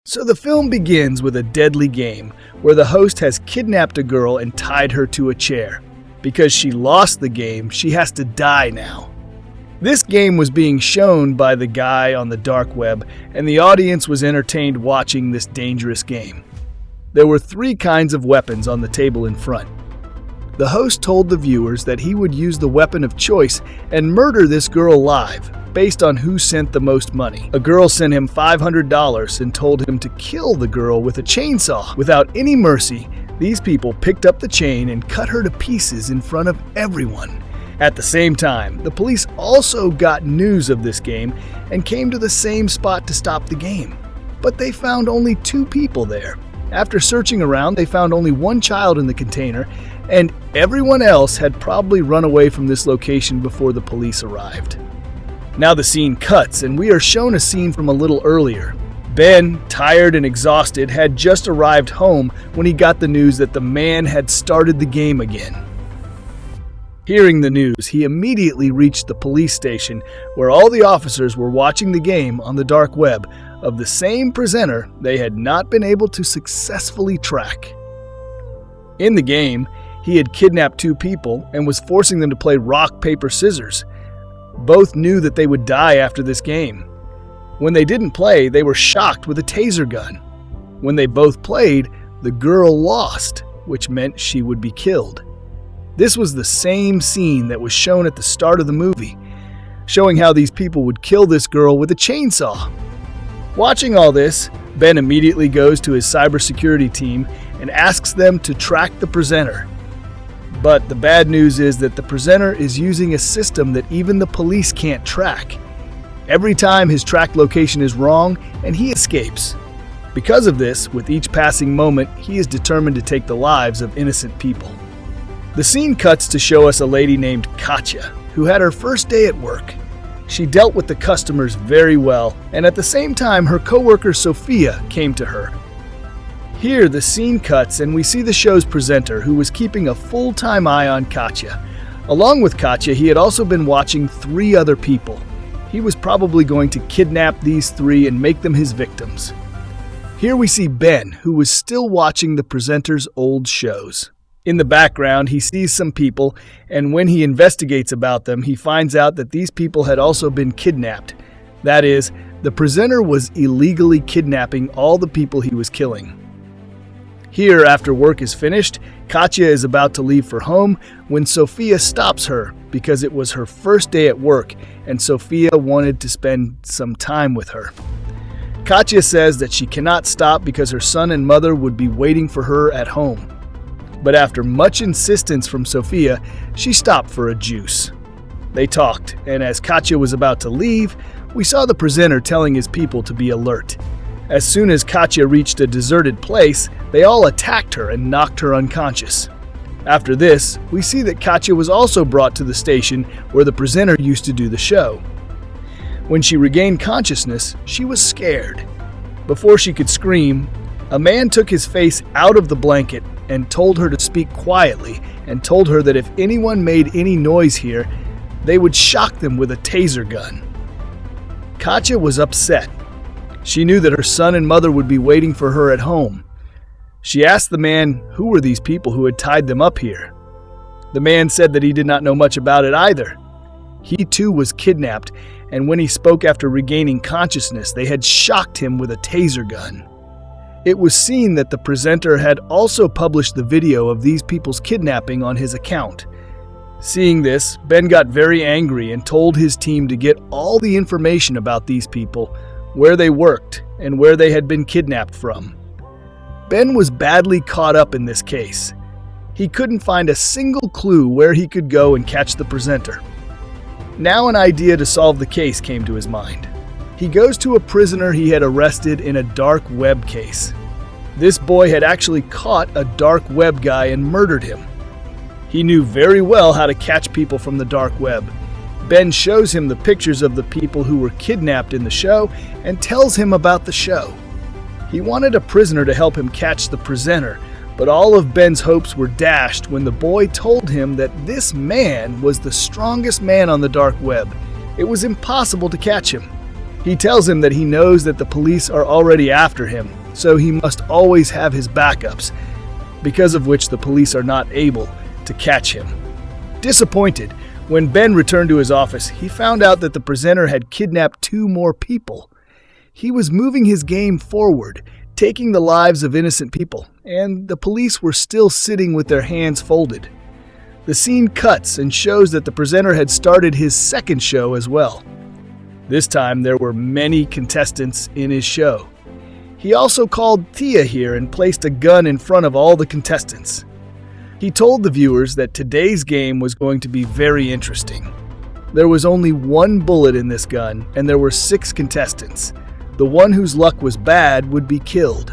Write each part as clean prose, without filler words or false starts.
So the film begins with a deadly game where the host has kidnapped a girl and tied her to a chair. Because she lost the game, she has to die now. This game was being shown by the guy on the dark web, and the audience was entertained watching this dangerous game. There were 3 kinds of weapons on the table in front. The host told the viewers that he would use the weapon of choice and murder this girl live, based on who sent the most money. A girl sent him $500 and told him to kill the girl with a chainsaw. Without any mercy, these people picked up the chain and cut her to pieces in front of everyone. At the same time, the police also got news of this game and came to the same spot to stop the game. But they found only 2 people there. After searching around, they found only 1 child in the container, and everyone else had probably run away from this location before the police arrived. Now the scene cuts, and we are shown a scene from a little earlier. Ben, tired and exhausted, had just arrived home when he got the news that the man had started the game again. Hearing the news, he immediately reached the police station where all the officers were watching the game on the dark web of the same presenter they had not been able to successfully track. In the game, he had kidnapped 2 people and was forcing them to play rock, paper, scissors. Both knew that they would die after this game. When they didn't play, they were shocked with a taser gun. When they both played, the girl lost, which meant she would be killed. This was the same scene that was shown at the start of the movie, showing how these people would kill this girl with a chainsaw. Watching all this, Ben immediately goes to his cybersecurity team and asks them to track the presenter. But the bad news is that the presenter is using a system that even the police can't track. Every time his tracked location is wrong, and he escapes. Because of this, with each passing moment, he is determined to take the lives of innocent people. The scene cuts to show us a lady named Katya, who had her first day at work. She dealt with the customers very well, and at the same time, her coworker Sophia came to her. Here, the scene cuts and we see the show's presenter, who was keeping a full-time eye on Katya. Along with Katya, he had also been watching 3 other people. He was probably going to kidnap these 3 and make them his victims. Here we see Ben, who was still watching the presenter's old shows. In the background, he sees some people, and when he investigates about them, he finds out that these people had also been kidnapped. That is, the presenter was illegally kidnapping all the people he was killing. Here, after work is finished, Katya is about to leave for home when Sophia stops her because it was her first day at work and Sophia wanted to spend some time with her. Katya says that she cannot stop because her son and mother would be waiting for her at home. But after much insistence from Sophia, she stopped for a juice. They talked, and as Katya was about to leave, we saw the presenter telling his people to be alert. As soon as Katya reached a deserted place, they all attacked her and knocked her unconscious. After this, we see that Katya was also brought to the station where the presenter used to do the show. When she regained consciousness, she was scared. Before she could scream, a man took his face out of the blanket and told her to speak quietly and told her that if anyone made any noise here, they would shock them with a taser gun. Katya was upset. She knew that her son and mother would be waiting for her at home. She asked the man who were these people who had tied them up here. The man said that he did not know much about it either. He too was kidnapped, and when he spoke after regaining consciousness, they had shocked him with a taser gun. It was seen that the presenter had also published the video of these people's kidnapping on his account. Seeing this, Ben got very angry and told his team to get all the information about these people, where they worked, and where they had been kidnapped from. Ben was badly caught up in this case. He couldn't find a single clue where he could go and catch the presenter. Now an idea to solve the case came to his mind. He goes to a prisoner he had arrested in a dark web case. This boy had actually caught a dark web guy and murdered him. He knew very well how to catch people from the dark web. Ben shows him the pictures of the people who were kidnapped in the show and tells him about the show. He wanted a prisoner to help him catch the presenter, but all of Ben's hopes were dashed when the boy told him that this man was the strongest man on the dark web. It was impossible to catch him. He tells him that he knows that the police are already after him, so he must always have his backups, because of which the police are not able to catch him. Disappointed, when Ben returned to his office, he found out that the presenter had kidnapped 2 more people. He was moving his game forward, taking the lives of innocent people, and the police were still sitting with their hands folded. The scene cuts and shows that the presenter had started his second show as well. This time there were many contestants in his show. He also called Tia here and placed a gun in front of all the contestants. He told the viewers that today's game was going to be very interesting. There was only 1 bullet in this gun, and there were 6 contestants. The one whose luck was bad would be killed.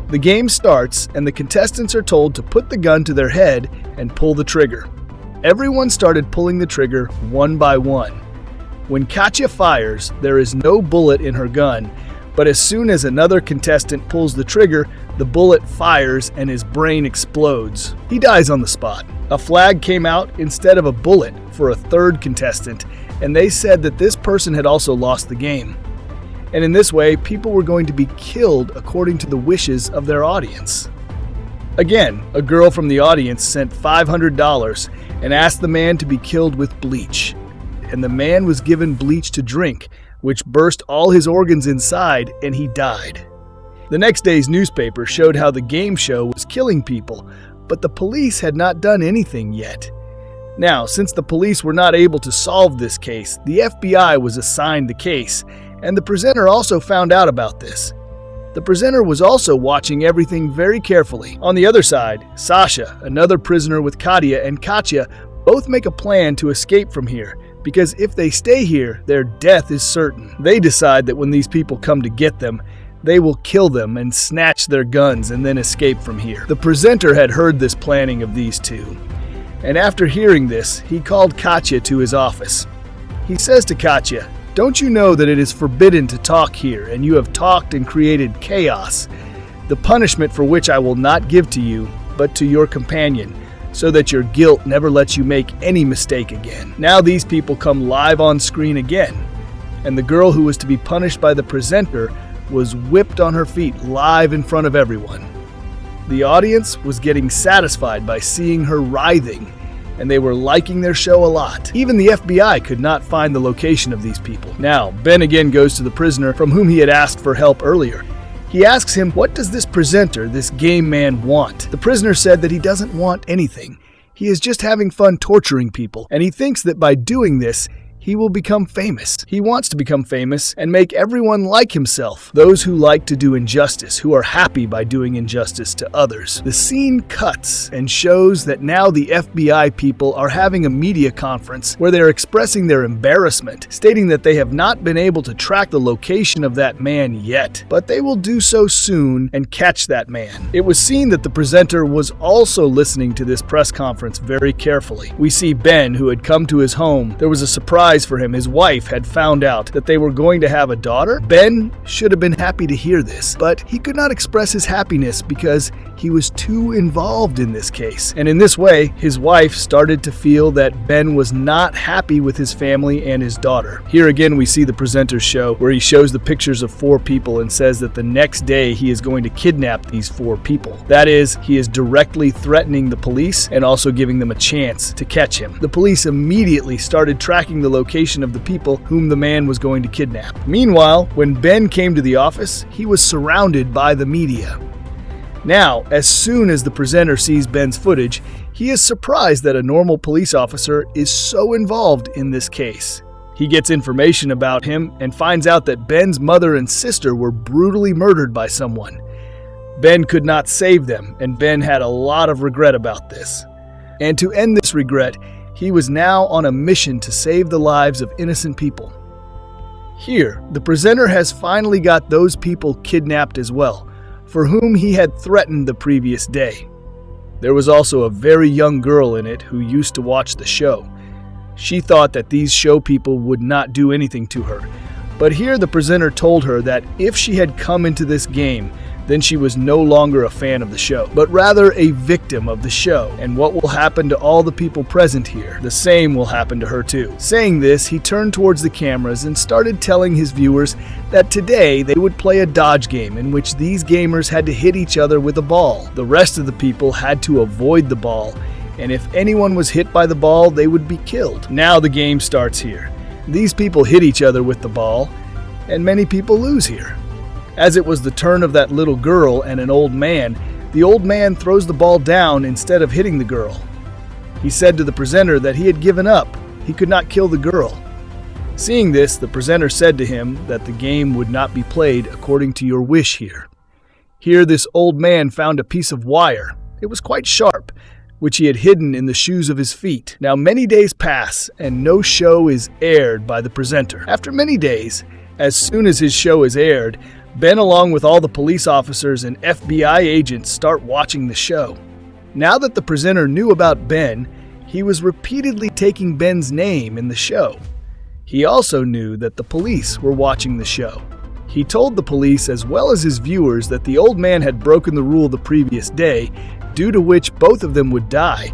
The game starts, and the contestants are told to put the gun to their head and pull the trigger. Everyone started pulling the trigger one by one. When Katya fires, there is no bullet in her gun, but as soon as another contestant pulls the trigger, the bullet fires and his brain explodes. He dies on the spot. A flag came out instead of a bullet for a 3rd contestant, and they said that this person had also lost the game. And in this way, people were going to be killed according to the wishes of their audience. Again, a girl from the audience sent $500 and asked the man to be killed with bleach. And the man was given bleach to drink, which burst all his organs inside, and he died. The next day's newspaper showed how the game show was killing people, but the police had not done anything yet. Now, since the police were not able to solve this case, the FBI was assigned the case, and the presenter also found out about this. The presenter was also watching everything very carefully. On the other side, Sasha, another prisoner with Katya and Katya, both make a plan to escape from here, because if they stay here, their death is certain. They decide that when these people come to get them, they will kill them and snatch their guns and then escape from here. The presenter had heard this planning of these two, and after hearing this, he called Katya to his office. He says to Katya, "Don't you know that it is forbidden to talk here, and you have talked and created chaos, the punishment for which I will not give to you, but to your companion, so that your guilt never lets you make any mistake again." Now these people come live on screen again, and the girl who was to be punished by the presenter was whipped on her feet live in front of everyone. The audience was getting satisfied by seeing her writhing, and they were liking their show a lot. Even the FBI could not find the location of these people. Now, Ben again goes to the prisoner from whom he had asked for help earlier. He asks him, what does this presenter, this game man, want? The prisoner said that he doesn't want anything. He is just having fun torturing people, and he thinks that by doing this, he will become famous. He wants to become famous and make everyone like himself. Those who like to do injustice, who are happy by doing injustice to others. The scene cuts and shows that now the FBI people are having a media conference where they are expressing their embarrassment, stating that they have not been able to track the location of that man yet, but they will do so soon and catch that man. It was seen that the presenter was also listening to this press conference very carefully. We see Ben, who had come to his home. There was a surprise for him. His wife had found out that they were going to have a daughter. Ben should have been happy to hear this, but he could not express his happiness because he was too involved in this case. And in this way, his wife started to feel that Ben was not happy with his family and his daughter. Here again, we see the presenter's show where he shows the pictures of 4 people and says that the next day he is going to kidnap these 4 people. That is, he is directly threatening the police and also giving them a chance to catch him. The police immediately started tracking the location of the people whom the man was going to kidnap. Meanwhile, when Ben came to the office, he was surrounded by the media. Now, as soon as the presenter sees Ben's footage, he is surprised that a normal police officer is so involved in this case. He gets information about him and finds out that Ben's mother and sister were brutally murdered by someone. Ben could not save them, and Ben had a lot of regret about this. And to end this regret, he was now on a mission to save the lives of innocent people. Here, the presenter has finally got those people kidnapped as well, for whom he had threatened the previous day. There was also a very young girl in it who used to watch the show. She thought that these show people would not do anything to her, but here the presenter told her that if she had come into this game, then she was no longer a fan of the show, but rather a victim of the show. And what will happen to all the people present here? The same will happen to her too. Saying this, he turned towards the cameras and started telling his viewers that today they would play a dodge game in which these gamers had to hit each other with a ball. The rest of the people had to avoid the ball, and if anyone was hit by the ball, they would be killed. Now the game starts here. These people hit each other with the ball, and many people lose here. As it was the turn of that little girl and an old man, the old man throws the ball down instead of hitting the girl. He said to the presenter that he had given up. He could not kill the girl. Seeing this, the presenter said to him that the game would not be played according to your wish here. Here this old man found a piece of wire. It was quite sharp, which he had hidden in the shoes of his feet. Now many days pass, and no show is aired by the presenter. After many days, as soon as his show is aired, Ben, along with all the police officers and FBI agents, start watching the show. Now that the presenter knew about Ben, he was repeatedly taking Ben's name in the show. He also knew that the police were watching the show. He told the police as well as his viewers that the old man had broken the rule the previous day, due to which both of them would die.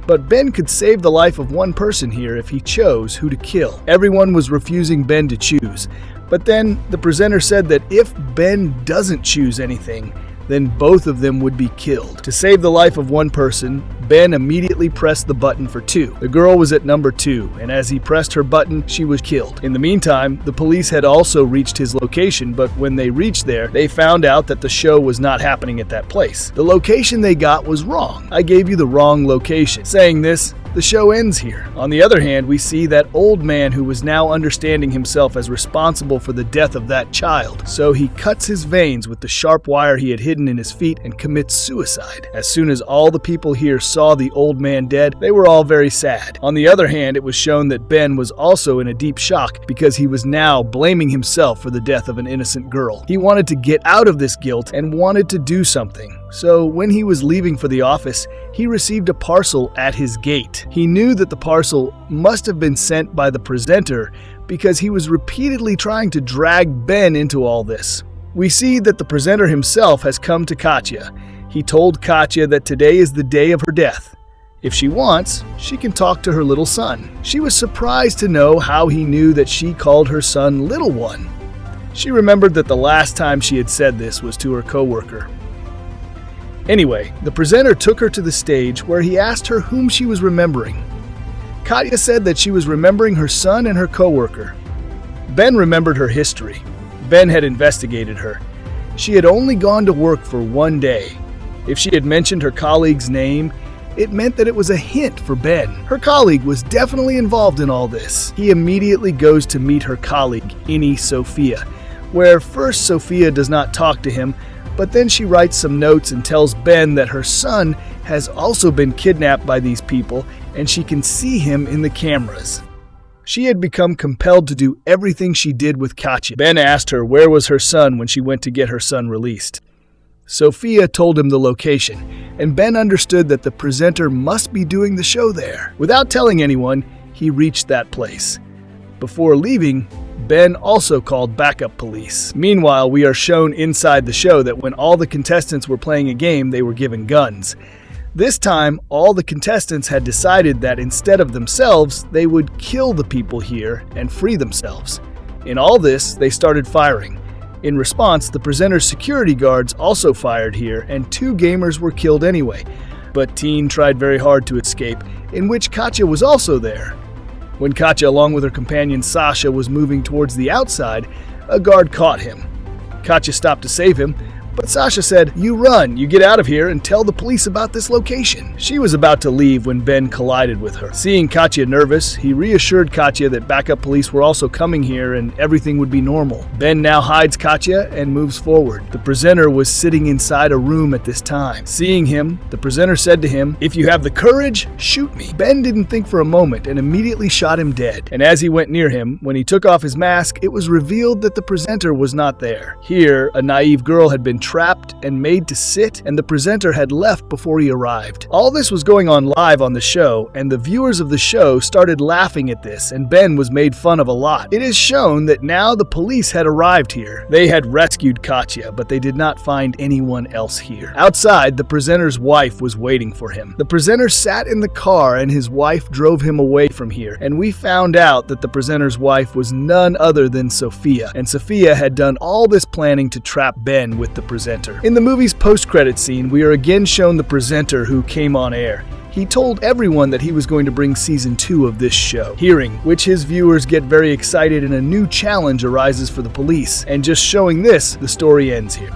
But Ben could save the life of one person here if he chose who to kill. Everyone was refusing Ben to choose. But then the presenter said that if Ben doesn't choose anything, then both of them would be killed. To save the life of one person, Ben immediately pressed the button for 2. The girl was at number 2, and as he pressed her button, she was killed. In the meantime, the police had also reached his location, but when they reached there, they found out that the show was not happening at that place. The location they got was wrong. I gave you the wrong location. Saying this, the show ends here. On the other hand, we see that old man who was now understanding himself as responsible for the death of that child. So he cuts his veins with the sharp wire he had hidden in his feet and commits suicide. As soon as all the people here saw the old man dead, they were all very sad. On the other hand, it was shown that Ben was also in a deep shock because he was now blaming himself for the death of an innocent girl. He wanted to get out of this guilt and wanted to do something. So when he was leaving for the office, he received a parcel at his gate. He knew that the parcel must have been sent by the presenter because he was repeatedly trying to drag Ben into all this. We see that the presenter himself has come to Katya. He told Katya that today is the day of her death. If she wants, she can talk to her little son. She was surprised to know how he knew that she called her son Little One. She remembered that the last time she had said this was to her coworker. Anyway, the presenter took her to the stage where he asked her whom she was remembering. Katya said that she was remembering her son and her coworker. Ben remembered her history. Ben had investigated her. She had only gone to work for one day. If she had mentioned her colleague's name, it meant that it was a hint for Ben. Her colleague was definitely involved in all this. He immediately goes to meet her colleague, Innie Sophia, where first Sophia does not talk to him, but then she writes some notes and tells Ben that her son has also been kidnapped by these people and she can see him in the cameras. She had become compelled to do everything she did with Katya. Ben asked her where was her son when she went to get her son released. Sophia told him the location, and Ben understood that the presenter must be doing the show there. Without telling anyone, he reached that place. Before leaving, Ben also called backup police. Meanwhile, we are shown inside the show that when all the contestants were playing a game, they were given guns. This time, all the contestants had decided that instead of themselves, they would kill the people here and free themselves. In all this, they started firing. In response, the presenter's security guards also fired here, and 2 gamers were killed anyway. But Teen tried very hard to escape, in which Katya was also there. When Katya, along with her companion Sasha, was moving towards the outside, a guard caught him. Katya stopped to save him, but Sasha said, "You run, you get out of here and tell the police about this location." She was about to leave when Ben collided with her. Seeing Katya nervous, he reassured Katya that backup police were also coming here and everything would be normal. Ben now hides Katya and moves forward. The presenter was sitting inside a room at this time. Seeing him, the presenter said to him, "If you have the courage, shoot me." Ben didn't think for a moment and immediately shot him dead. And as he went near him, when he took off his mask, it was revealed that the presenter was not there. Here, a naive girl had been trapped and made to sit, and the presenter had left before he arrived. All this was going on live on the show, and the viewers of the show started laughing at this, and Ben was made fun of a lot. It is shown that now the police had arrived here. They had rescued Katya, but they did not find anyone else here. Outside, the presenter's wife was waiting for him. The presenter sat in the car and his wife drove him away from here, and we found out that the presenter's wife was none other than Sophia, and Sophia had done all this planning to trap Ben with the presenter. In the movie's post-credit scene, we are again shown the presenter who came on air. He told everyone that he was going to bring season 2 of this show, hearing which his viewers get very excited and a new challenge arises for the police. And just showing this, the story ends here.